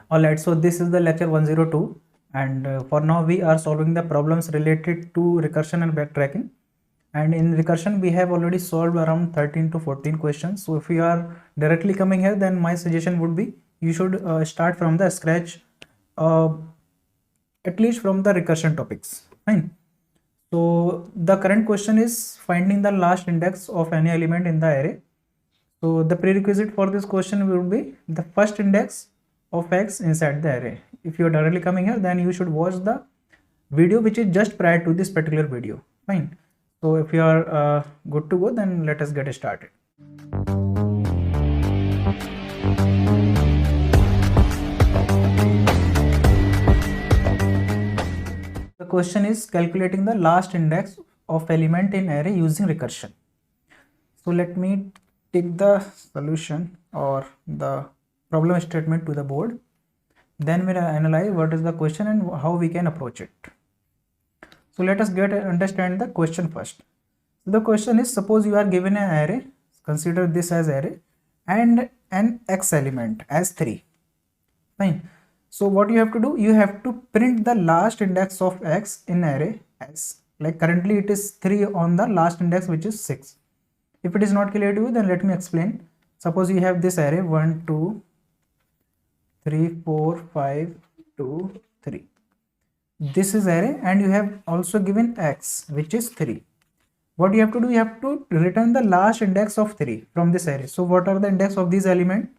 Alright, so this is the lecture 102, and for now we are solving the problems related to recursion and backtracking. And in recursion we have already solved around 13 to 14 questions. So if you are directly coming here, then my suggestion would be you should start from the scratch, uh, at least from the recursion topics. Fine. So the current question is finding the last index of any element in the array. So the prerequisite for this question will be the first index of x inside the array. If you are directly coming here, then you should watch the video which is just prior to this particular video. Fine. So if you are good to go, then let us get started. The question is calculating the last index of element in array using recursion. So let me take the solution or the problem statement to the board. Then we'll analyze what is the question and how we can approach it. So let us understand the question first. The question is, suppose you are given an array, consider this as array, and an x element as 3. Fine. So what you have to do, you have to print the last index of x in array as, like currently it is 3 on the last index, which is 6. If it is not clear to you, then let me explain. Suppose you have this array 1, 2, 3, 4, 5, 2, 3. This is array, and you have also given x, which is 3. What you have to do, you have to return the last index of 3 from this array. So what are the index of these elements?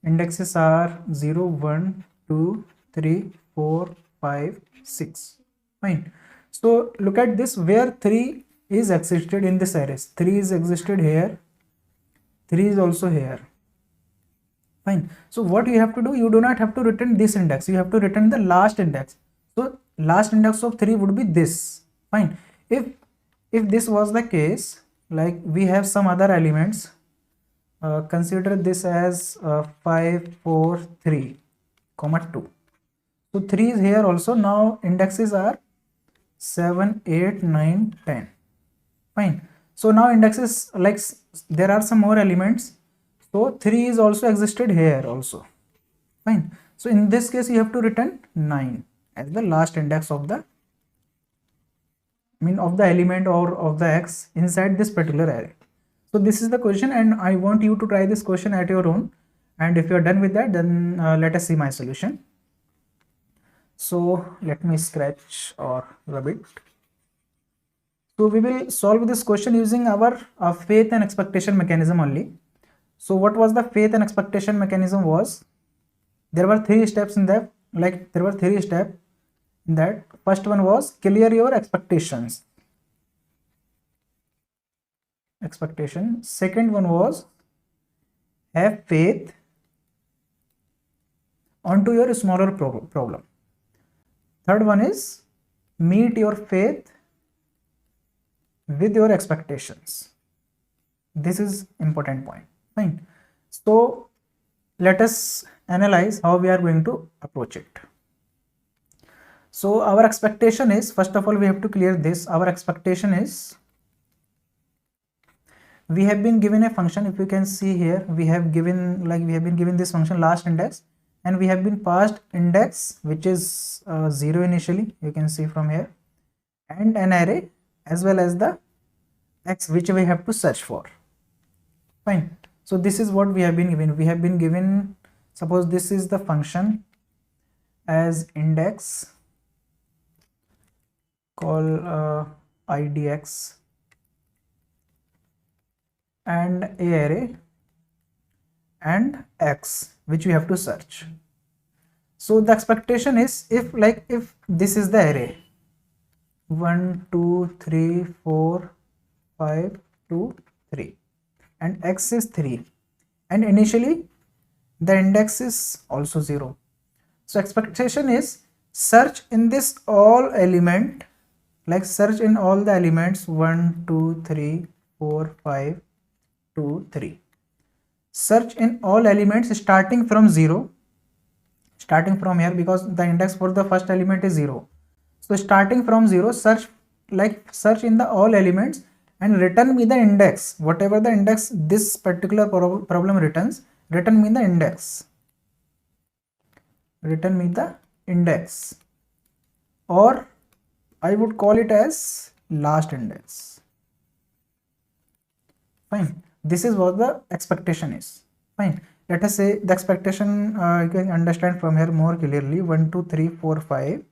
Indexes are 0, 1, 2, 3, 4, 5, 6. Fine. So look at this, where 3 is existed in this array. 3 is existed here, 3 is also here. Fine. So what you have to do, you do not have to return this index, you have to return the last index. So last index of 3 would be this. Fine. If this was the case, like we have some other elements, consider this as 5, 4, 3, comma 2. So 3 is here also. Now indexes are 7, 8, 9, 10. Fine. So now indexes, like there are some more elements. So 3 is also existed here also. Fine. So in this case you have to return 9 as the last index of the of the element or of the x inside this particular array. So this is the question, and I want you to try this question at your own, and if you are done with that, then let us see my solution. So let me scratch or rub it. So we will solve this question using our faith and expectation mechanism only. So what was the faith and expectation mechanism was, there were 3 steps in that, like there were 3 steps in that. First one was clear your expectations. Second one was have faith onto your smaller problem. Third one is meet your faith with your expectations. This is important point. Fine. So let us analyze how we are going to approach it. So our expectation is, first of all we have to clear this. Our expectation is, we have been given a function. If you can see here, we have given, like we have been given this function last index, and we have been passed index which is 0 initially, you can see from here, and an array as well as the x which we have to search for. Fine. So this is what we have been given. We have been given, suppose this is the function as index, call idx, and a array and x which we have to search. So the expectation is, if this is the array 1, 2, 3, 4, 5, 2, 3, and x is 3, and initially the index is also 0. So expectation is search in this all element, like search in all the elements 1, 2, 3, 4, 5, 2, 3. Search in all elements starting from 0, starting from here, because the index for the first element is 0. So starting from 0, search in the all elements and return me the index, whatever the index this particular problem returns, return me the index. return me the index, or I would call it as last index. Fine. This is what the expectation is. Fine. Let us say the expectation you can understand from here more clearly. 1 2 3 4 5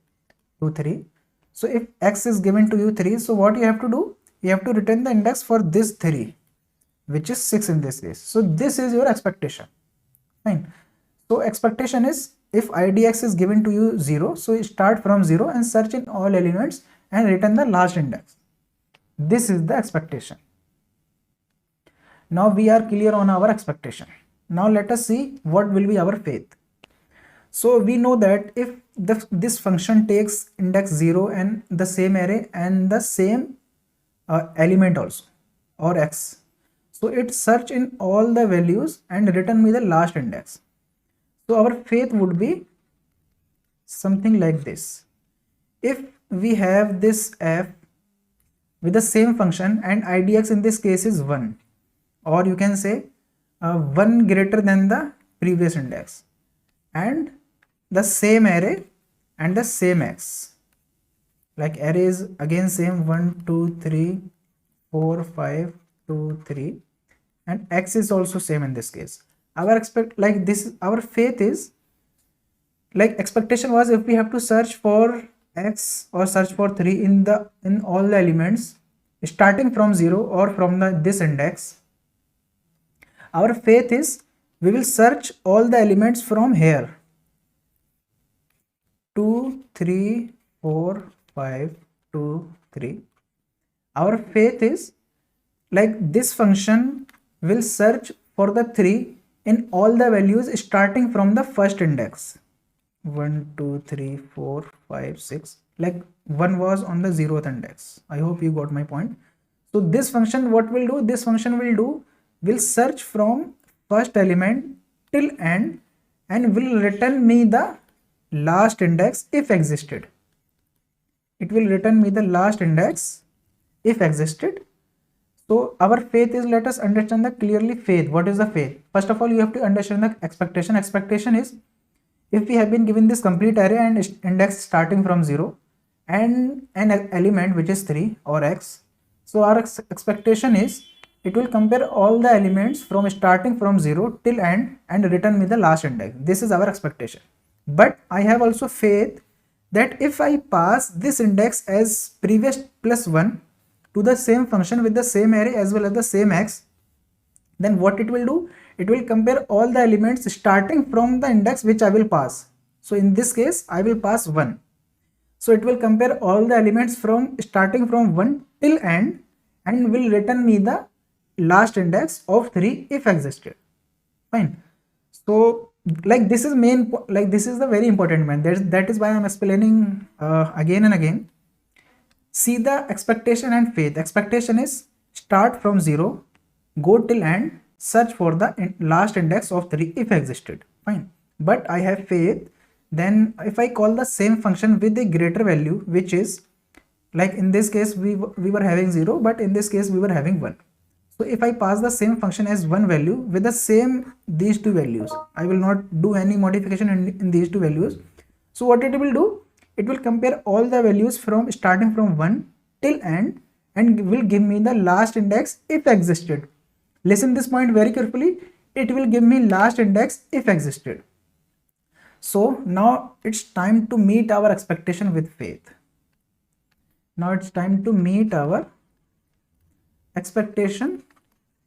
2 3. So if x is given to you 3, so what you have to do? You have to return the index for this 3, which is 6 in this case. So this is your expectation. Fine. So expectation is, if idx is given to you 0, so you start from 0 and search in all elements and return the last index. This is the expectation. Now we are clear on our expectation. Now let us see what will be our faith. So we know that if this function takes index 0 and the same array and the same element also, or x, so it search in all the values and return me the last index. So our faith would be something like this. If we have this f with the same function and idx in this case is 1, or you can say 1 greater than the previous index, and the same array and the same x, like array is again same 1 2 3 4 5 2 3, and x is also same in this case. Our our faith is, like expectation was, if we have to search for x or search for 3 in all the elements starting from 0 or from this index, our faith is we will search all the elements from here 2 3 4 5 2 3. Our faith is like this function will search for the 3 in all the values starting from the first index 1 2 3 4 5 6, like 1 was on the 0th index. I hope you got my point. So this function, what will do, this function will search from first element till end and will return me the last index if existed. It will return me the last index if existed. So our faith is, let us understand the clearly faith. What is the faith? First of all, you have to understand the expectation. Expectation is, if we have been given this complete array and index starting from 0 and an element which is 3 or x, so our expectation is it will compare all the elements from starting from 0 till end and return me the last index. This is our expectation. But I have also faith that if I pass this index as previous plus 1 to the same function with the same array as well as the same x, then what it will do, it will compare all the elements starting from the index which I will pass. So in this case I will pass 1, so it will compare all the elements from starting from 1 till end and will return me the last index of 3 if existed. Fine. So like this is this is the very important one. That is why I'm explaining again and again. See the expectation and faith. Expectation is start from 0, go till end, search for the last index of 3 if existed. Fine. But I have faith, then if I call the same function with a greater value, which is, like in this case we were having 0, but in this case we were having 1. So if I pass the same function as 1 value with the same these two values, I will not do any modification in these two values. So what it will do, it will compare all the values from starting from 1 till end and will give me the last index if existed. Listen this point very carefully. It will give me last index if existed. So now it's time to meet our expectation with faith. Now it's time to meet our expectation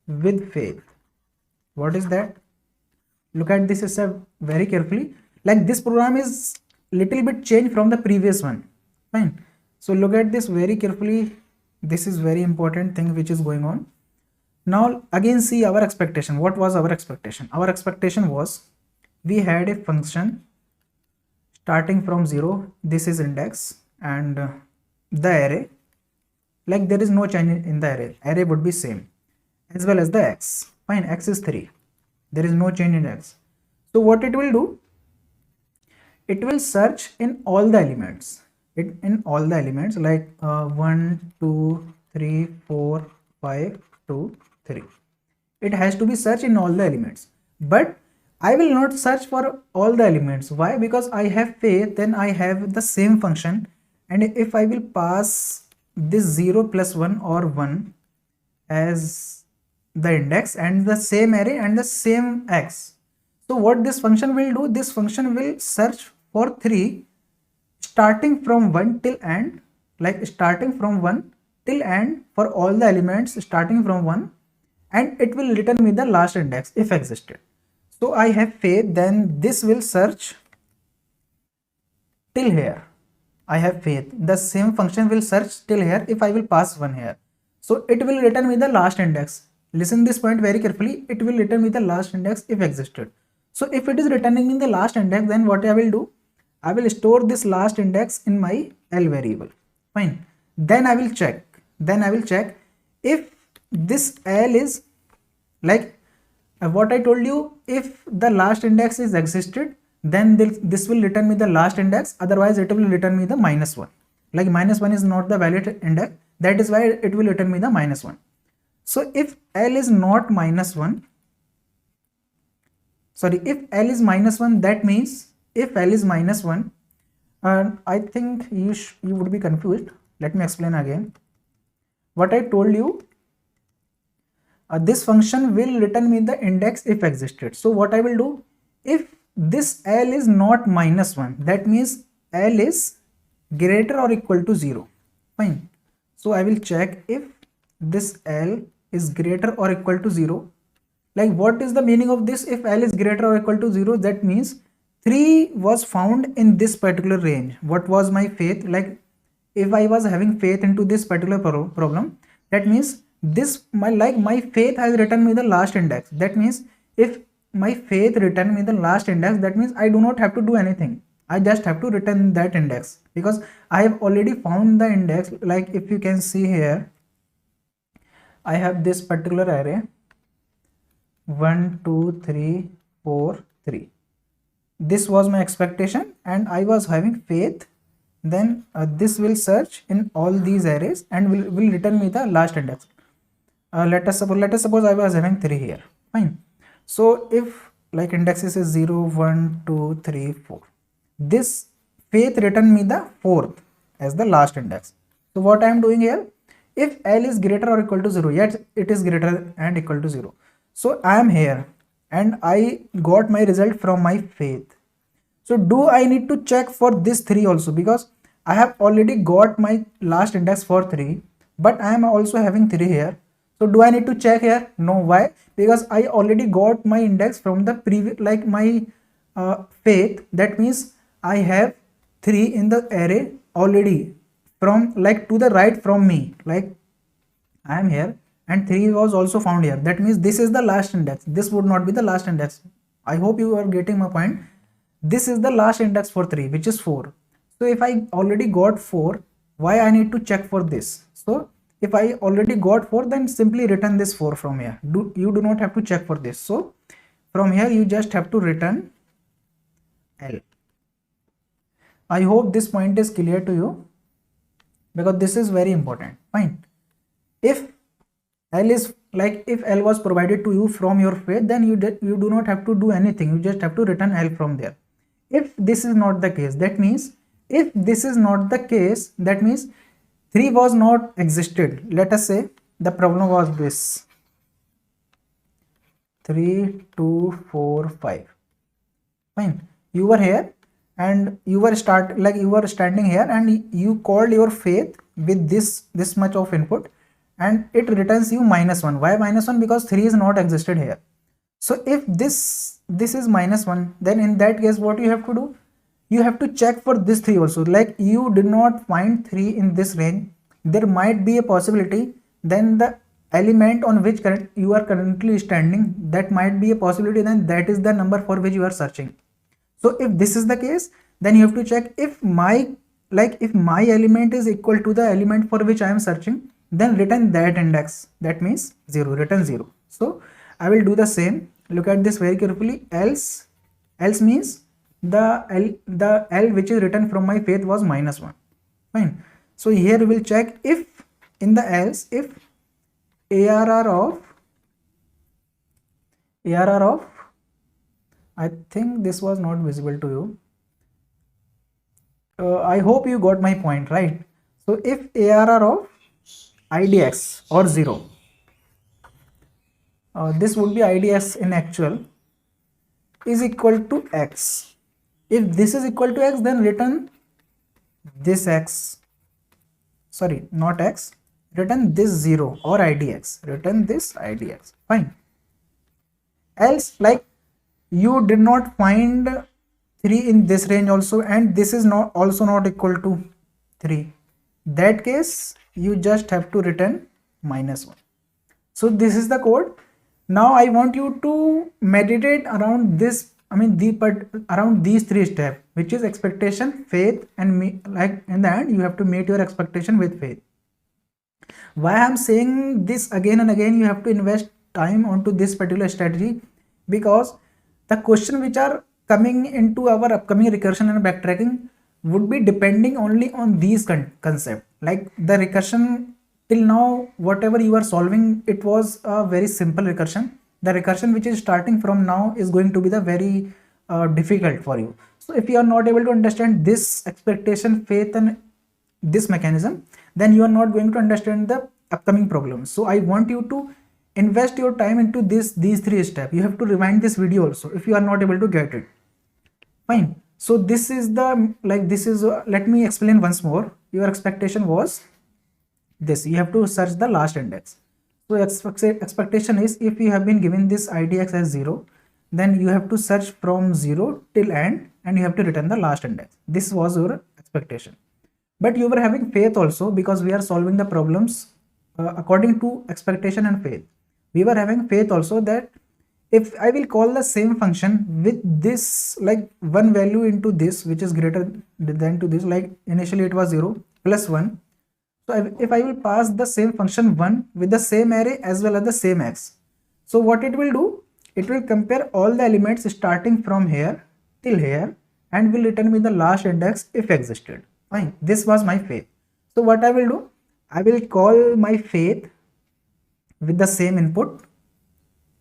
with faith. What is that? Look at this step very carefully. Like this program is little bit changed from the previous one. Fine. So look at this very carefully. This is very important thing which is going on. Now again see our expectation. What was our expectation? Our expectation was, we had a function starting from 0. This is index and the array, like there is no change in the array would be same, as well as the x. Fine, x is 3, there is no change in x. So what it will do, it will search in all the elements, like 1 2 3 4 5 2 3. It has to be searched in all the elements, but I will not search for all the elements. Why? Because I have faith, then I have the same function, and if I will pass this 0 plus 1 or 1 as the index and the same array and the same x. So what this function will do? This function will search for 3 starting from 1 till end, like starting from 1 till end for all the elements starting from 1, and it will return me the last index if existed. So I have faith, then this will search till here. I have faith. The same function will search till here if I will pass 1 here. So it will return me the last index. Listen this point very carefully. It will return me the last index if existed. So if it is returning me the last index, then what I will do? I will store this last index in my L variable. Fine. Then I will check. If this L is like what I told you, if the last index is existed, then this will return me the last index, otherwise it will return me the -1. Like -1 is not the valid index, that is why it will return me the -1. So if L is not -1, sorry, if L is -1, that means if L is -1, I think you would be confused. Let me explain again. What I told you, this function will return me the index if existed. So what I will do, if this L is not -1, that means L is greater or equal to 0. Fine. So I will check if this L is greater or equal to 0. Like what is the meaning of this? If L is greater or equal to 0, that means 3 was found in this particular range. What was my faith? Like if I was having faith into this particular problem, that means this my faith has returned me the last index. That means if my faith return me the last index, that means I do not have to do anything. I just have to return that index because I have already found the index. Like if you can see here, I have this particular array 1 2 3 4 3. This was my expectation and I was having faith. Then this will search in all these arrays and will return me the last index. Let us suppose I was having 3 here. Fine. So if like indexes is 0 1 2 3 4, this faith return me the 4th as the last index. So what I am doing here, if L is greater or equal to 0, yet it is greater and equal to 0. So I am here and I got my result from my faith. So do I need to check for this 3 also? Because I have already got my last index for 3, but I am also having 3 here. So do I need to check here? No. Why? Because I already got my index from the previous, like my faith. That means I have 3 in the array already from like to the right from me. Like I am here and 3 was also found here. That means this is the last index. This would not be the last index. I hope you are getting my point. This is the last index for 3, which is 4. So if I already got 4, why I need to check for this? So if I already got 4, then simply return this 4 from here. You do not have to check for this. So from here you just have to return L. I hope this point is clear to you because this is very important. Fine. If L is like if L was provided to you from your faith, then you do not have to do anything. You just have to return L from there. If this is not the case, that means 3 was not existed. Let us say the problem was this 3 2 4 5. Fine. You were here and you were standing here and you called your faith with this much of input and it returns you -1. Why -1? Because 3 is not existed here. So if this is -1, then in that case what you have to do? You have to check for this 3 also. Like you did not find 3 in this range, there might be a possibility then the element on which you are currently standing, that might be a possibility, then that is the number for which you are searching. So if this is the case, then you have to check if my element is equal to the element for which I am searching, then return that index. That means 0, return 0. So I will do the same. Look at this very carefully. Else means the L which is written from my faith was -1. Fine. So here we will check if in the else, if ARR of I think this was not visible to you. I hope you got my point, right? So if ARR of IDX or 0, this would be IDX in actual, is equal to X. If this is equal to X, then return this X, sorry, not X, return this 0 or IDX, return this IDX, fine. Else, like, you did not find 3 in this range also, and this is not also not equal to 3, that case you just have to return -1. So this is the code. Now I want you to meditate around this, I mean around these 3 steps, which is expectation, faith, and like in the end you have to meet your expectation with faith. Why I'm saying this again and again, you have to invest time onto this particular strategy, because the question which are coming into our upcoming recursion and backtracking would be depending only on these concept. Like the recursion till now, whatever you are solving, it was a very simple recursion. The recursion which is starting from now is going to be the very difficult for you. So if you are not able to understand this expectation, faith, and this mechanism, then you are not going to understand the upcoming problems. So I want you to invest your time into these 3 steps. You have to rewind this video also if you are not able to get it, fine. So this is the, like, this is let me explain once more. Your expectation was this: you have to search the last index. So expectation is, if you have been given this IDX as 0, then you have to search from 0 till end and you have to return the last index. This was your expectation. But you were having faith also, because we are solving the problems according to expectation and faith. We were having faith also that if I will call the same function with this, like one value into this which is greater than to this, like initially it was 0 plus 1. So if I will pass the same function 1 with the same array as well as the same x, so what it will do, it will compare all the elements starting from here till here and will return me the last index if existed. Fine, this was my faith. So what I will do, I will call my faith with the same input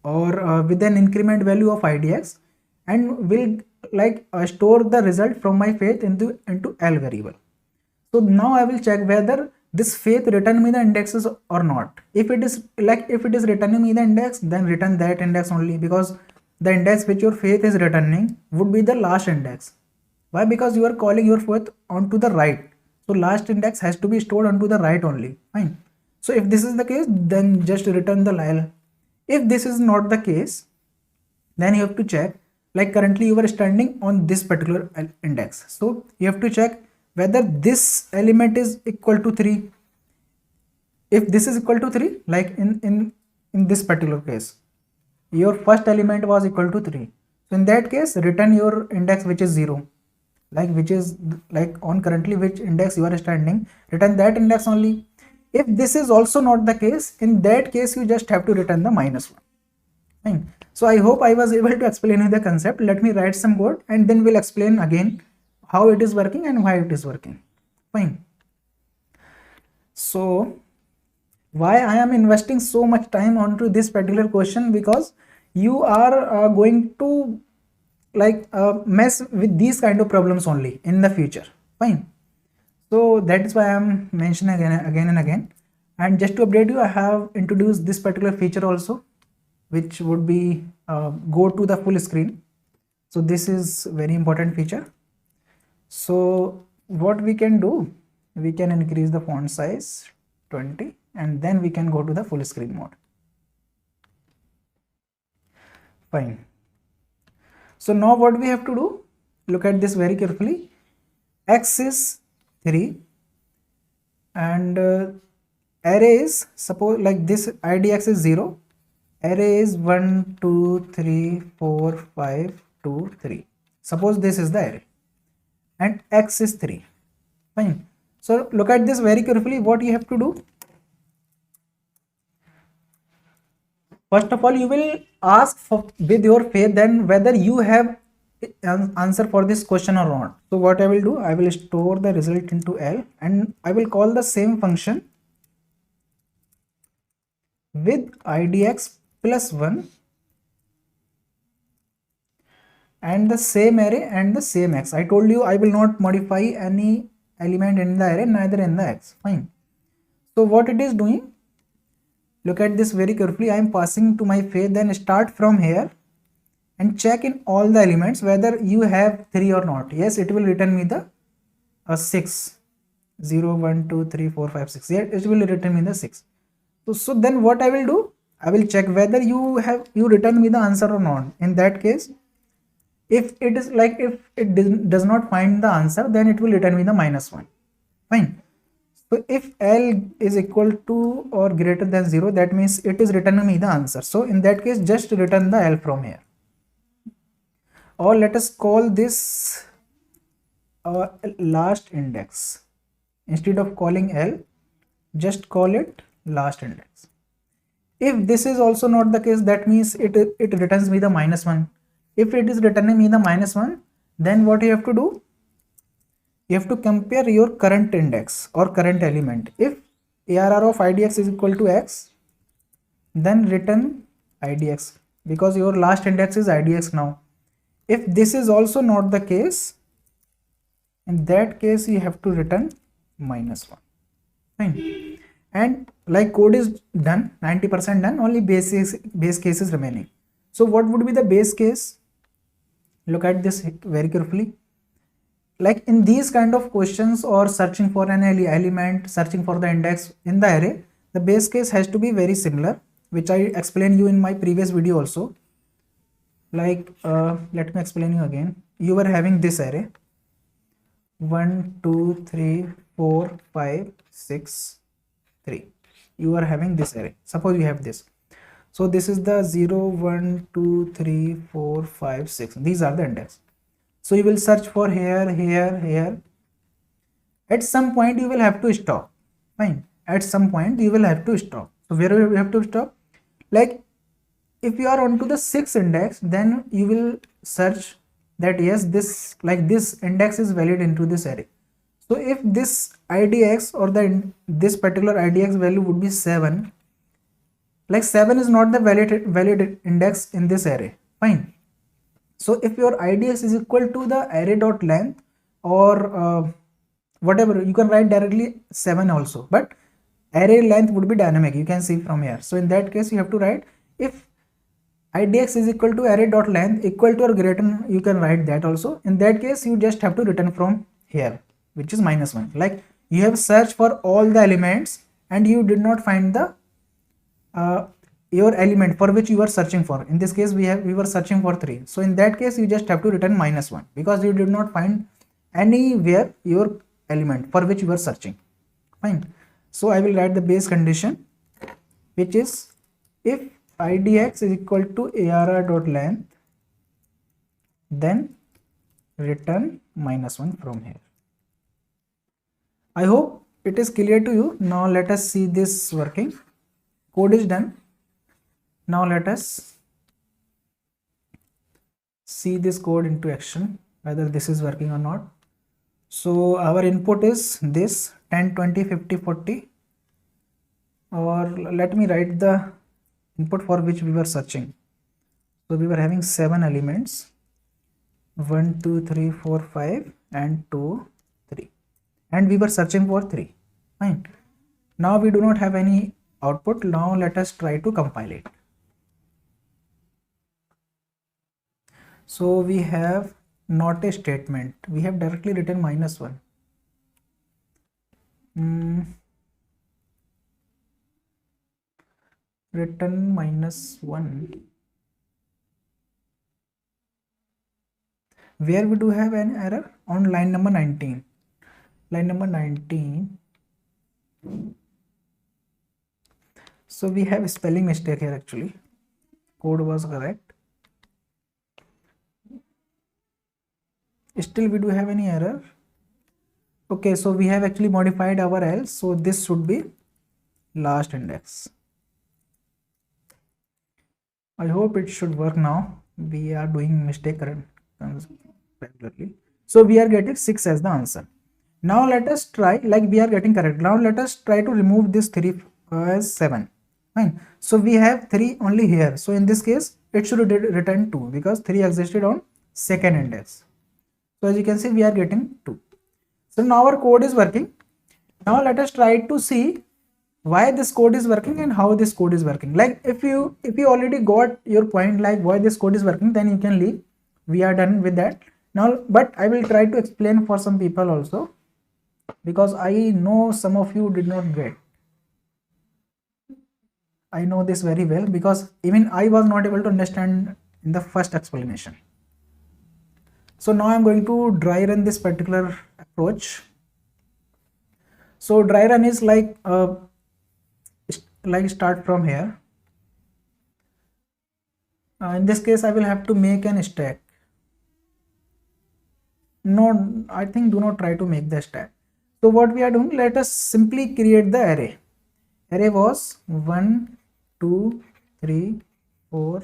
or with an increment value of IDX, and will like store the result from my faith into L variable. So now I will check whether this faith return me the indexes or not. If it is returning me the index, then return that index only, because the index which your faith is returning would be the last index. Why? Because you are calling your faith onto the right. So last index has to be stored onto the right only. Fine. So if this is the case, then just return the L. If this is not the case, then you have to check, like currently you are standing on this particular index. So you have to check whether this element is equal to 3. If this is equal to 3, like in this particular case, your first element was equal to 3. So in that case, return your index which is 0, like which is like on currently which index you are standing, return that index only. If this is also not the case, in that case you just have to return the -1. Fine. So I hope I was able to explain you the concept. Let me write some code and then we'll explain again how it is working and why it is working. Fine. So why I am investing so much time onto this particular question, because you are going to like mess with these kind of problems only in the future. Fine. So that is why I am mentioning again and again. And just to update you, I have introduced this particular feature also, which would be go to the full screen. So this is very important feature. So what we can do, we can increase the font size 20 and then we can go to the full screen mode. Fine. So now what we have to do, look at this very carefully. X is 3 and array is, suppose like this IDX is 0, array is 1 2 3 4 5 2 3. Suppose this is the array and X is 3. Fine. So look at this very carefully. What you have to do, first of all you will ask for with your faith then whether you have an answer for this question or not. So what I will do, I will store the result into L and I will call the same function with IDX plus 1 and the same array and the same x. I told you I will not modify any element in the array, neither in the x. Fine. So what it is doing, look at this very carefully. I am passing to my fetch, then start from here and check in all the elements whether you have 3 or not. Yes, it will return me the 6, 0 1 2 3 4 5 6. Yeah, it will return me the 6. So then what I will do, I will check whether you return me the answer or not. In that case, if it is like, if it does not find the answer, then it will return me the -1. Fine. So if L is equal to or greater than 0, that means it is returning me the answer. So in that case, just return the L from here. Or let us call this last index. Instead of calling L, just call it last index. If this is also not the case, that means it returns me the -1. If it is returning me the -1, then what you have to do, you have to compare your current index or current element. If ARR of IDX is equal to x, then return IDX, because your last index is IDX now. If this is also not the case, in that case you have to return -1. Fine. And like code is done, 90% done, only base case is remaining. So what would be the base case? Look at this very carefully. Like in these kind of questions, or searching for an element, searching for the index in the array, the base case has to be very similar, which I explained you in my previous video also. Like let me explain you again. You were having this array 1 2 3 4 5 6 3. You are having this array. Suppose you have this. So this is the 0 1 2 3 4 5 6. These are the index. So you will search for here, here, here. At some point you will have to stop. Fine. At some point you will have to stop. So where you have to stop? Like if you are onto the 6th index, then you will search that yes, this, like this index is valid into this array. So if this IDX or this particular IDX value would be 7, like 7 is not the valid index in this array. Fine. So if your IDX is equal to the array dot length or whatever, you can write directly 7 also, but array length would be dynamic, you can see from here. So in that case you have to write, if IDX is equal to array dot length equal to or greater than, you can write that also. In that case you just have to return from here, which is -1. Like you have searched for all the elements and you did not find the your element for which you are searching for. In this case we were searching for 3. So in that case you just have to return -1, because you did not find anywhere your element for which you are searching. Fine. So I will write the base condition, which is if IDX is equal to ARR dot length, then return -1 from here. I hope it is clear to you. Now let us see this working. Code is done. Now let us see this code into action, whether this is working or not. So our input is this 10 20 50 40, or let me write the input for which we were searching. So we were having 7 elements, 1 2 3 4 5 and 2 3, and we were searching for 3. Fine. Now we do not have any output. Now let us try to compile it. So we have not a statement, we have directly written -1. Return -1. Where we do have an error? On line number 19. Line number 19. So we have a spelling mistake here actually. Code was correct. Still we do have any error. Okay, so we have actually modified our else. So this should be last index. I hope it should work now. We are doing mistake regularly. So we are getting 6 as the answer. Now let us try, like we are getting correct. Now let us try to remove this 3 as 7. Fine. So we have 3 only here. So in this case, it should return 2 because 3 existed on second index. So as you can see, we are getting 2. So now our code is working. Now let us try to see why this code is working and how this code is working. Like if you already got your point, like why this code is working, then you can leave. We are done with that now, but I will try to explain for some people also, because I know some of you did not get. I know this very well because even I was not able to understand in the first explanation. So now I'm going to dry run this particular approach. So dry run is like start from here. In this case, I will have to make an stack. No, I think do not try to make the stack. So what we are doing, let us simply create the array. Array was 1, 2, 3, 4,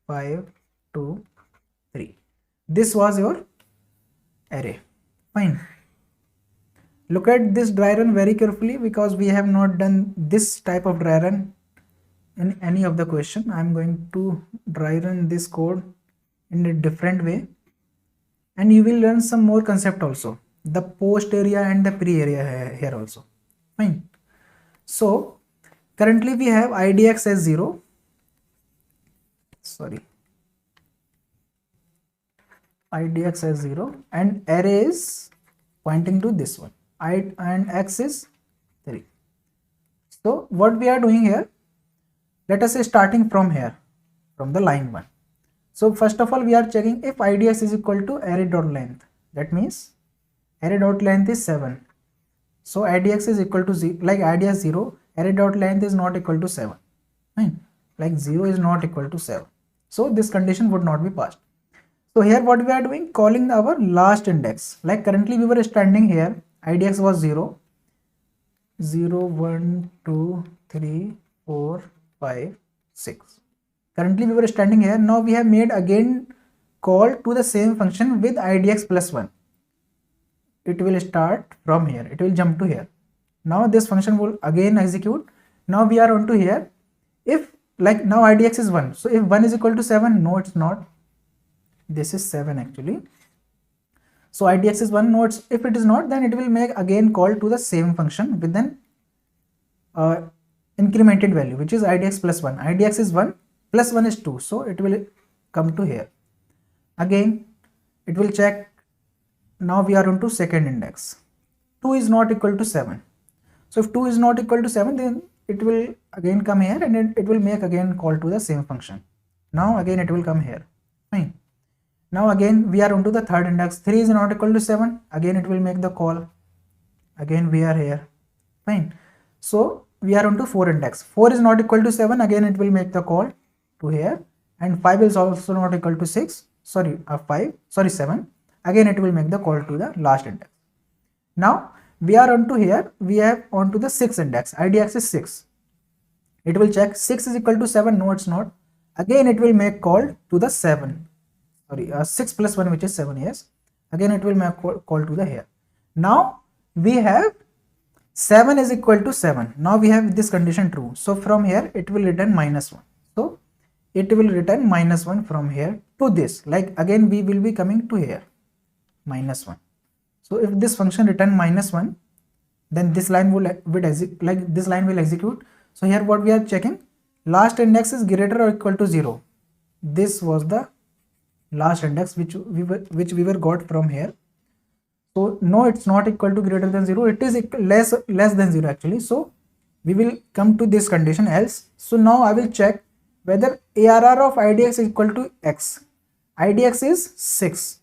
5, 2, 3. This was your array. Fine. Look at this dry run very carefully, because we have not done this type of dry run in any of the question. I am going to dry run this code in a different way, and you will learn some more concept also, the post area and the pre area here also. Fine. So currently we have idx as 0. Sorry, idx as 0, and array is pointing to this one, I and x is 3. So what we are doing here, let us say starting from here, from the line 1. So first of all, we are checking if idx is equal to array dot length. That means array dot length is 7. So idx is equal to 0, like idx 0, array dot length is not equal to 7. Fine. Like 0 is not equal to 7. So this condition would not be passed. So here what we are doing, calling our last index. Like currently we were standing here, idx was 0, 0, 1, 2, 3, 4, 5, 6. Currently we were standing here. Now we have made again call to the same function with idx plus 1. It will start from here. It will jump to here. Now this function will again execute. Now we are on to here. If like now idx is 1. So if 1 is equal to 7, no it's not. This is 7 actually. So idx is 1. No, it's, if it is not, then it will make again call to the same function with an incremented value, which is idx plus 1. Idx is 1 plus 1 is 2. So it will come to here. Again, it will check. Now we are on to second index. 2 is not equal to 7. So if 2 is not equal to 7, then it will again come here and it will make again call to the same function. Now again it will come here. Fine. Now again we are on to the third index. 3 is not equal to 7. Again it will make the call. Again we are here. Fine. So we are on to 4 index. 4 is not equal to 7. Again it will make the call to here. And 5 is also not equal to 6. Sorry, 7. Again it will make the call to the last index. Now we are on to here. We have on to the 6th index. idx is 6. It will check 6 is equal to 7. No, it's not. Again it will make call to the 7. Sorry, 6 plus 1, which is 7. Yes. Again it will make call to the here. Now we have 7 is equal to 7. Now we have this condition true. So from here it will return -1. So it will return -1 from here to this. Like again we will be coming to here, -1. So if this function return -1, then this line will execute. So here what we are checking, last index is greater or equal to 0. This was the last index which we were got from here. So no, it's not equal to greater than 0. It is less than 0 actually. So we will come to this condition else. So now I will check whether ARR of idx is equal to x. idx is 6.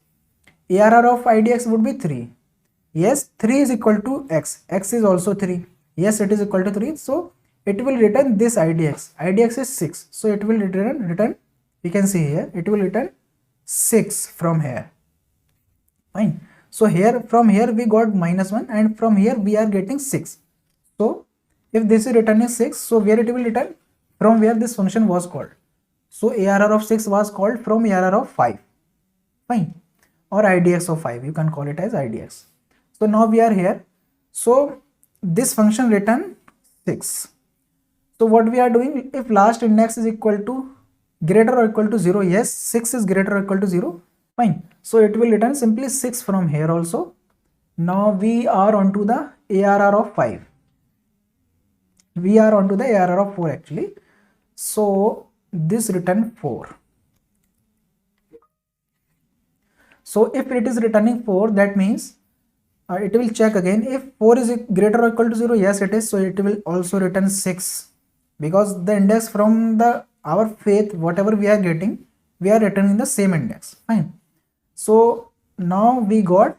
ARR of idx would be 3. Yes, 3 is equal to x. X is also 3. Yes, it is equal to 3. So it will return this idx. idx is 6. So it will return. We can see here it will return 6 from here. Fine. So here from here we got -1, and from here we are getting 6. So if this is returning 6, so where it will return? From where this function was called. So ARR of 6 was called from ARR of 5. Fine. Or idx of 5. You can call it as idx. So now we are here. So this function return 6. So what we are doing, if last index is equal to greater or equal to 0, yes, 6 is greater or equal to 0. Fine. So it will return simply 6 from here also. Now we are onto the ARR of 5. We are onto the ARR of 4 actually. So this return 4. So if it is returning 4, that means it will check again. If 4 is greater or equal to 0, yes it is. So it will also return 6, because the index from the our faith, whatever we are getting, we are returning the same index. Fine. So now we got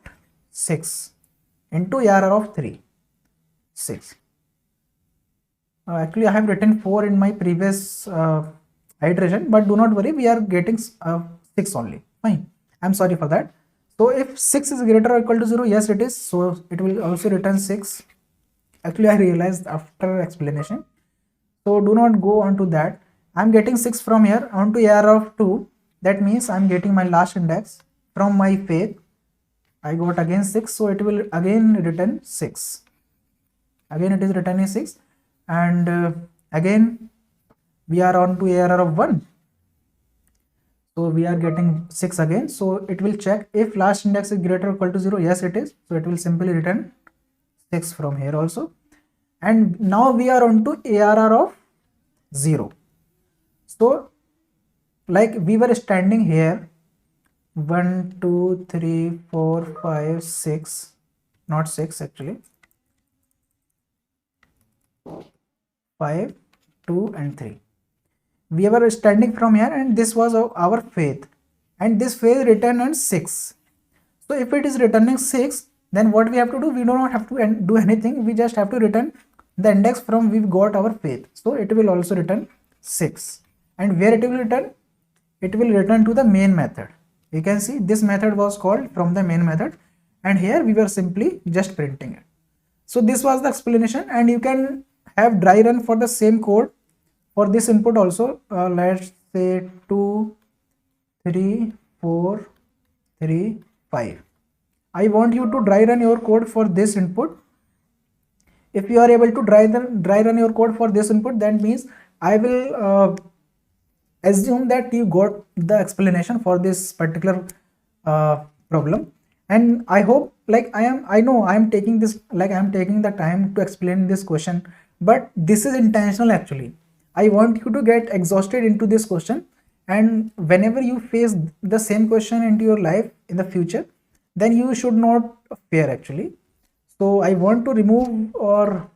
6 into ARR of 3, 6. Actually I have written 4 in my previous iteration, but do not worry, we are getting 6 only. Fine. I'm sorry for that. So if 6 is greater or equal to 0, yes it is. So it will also return 6. Actually I realized after explanation. So do not go on to that. I'm getting 6 from here onto ARR of 2. That means I'm getting my last index from my faith. I got again 6. So it will again return 6. Again it is returning 6. And again we are on to ARR of 1. So we are getting 6 again. So it will check if last index is greater or equal to 0. Yes it is. So it will simply return 6 from here also. And now we are on to ARR of 0. So like we were standing here 1 2 3 4 5 6, not 6 actually, 5 2 and 3. We were standing from here and this was our faith, and this faith returned on 6. So if it is returning 6, then what we have to do, we do not have to do anything, we just have to return the index from we got our faith. So it will also return 6. And where it will return? It will return to the main method. You can see this method was called from the main method, and here we were simply just printing it. So this was the explanation, and you can have dry run for the same code for this input also. Let's say 2 3 4 3 5. I want you to dry run your code for this input. If you are able to dry run your code for this input, that means I will assume that you got the explanation for this particular problem. And I hope, like I know I am taking this, like I am taking the time to explain this question, but this is intentional actually. I want you to get exhausted into this question, and whenever you face the same question into your life in the future, then you should not fear actually. So I want to remove or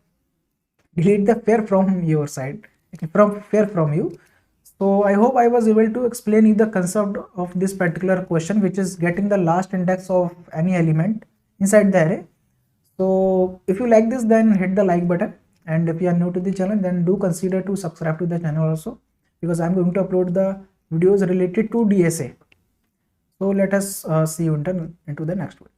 delete the fear from your side, from fear from you. So I hope I was able to explain you the concept of this particular question, which is getting the last index of any element inside the array. So if you like this, then hit the like button, and if you are new to the channel, then do consider to subscribe to the channel also, because I am going to upload the videos related to DSA. So let us see you into the next one.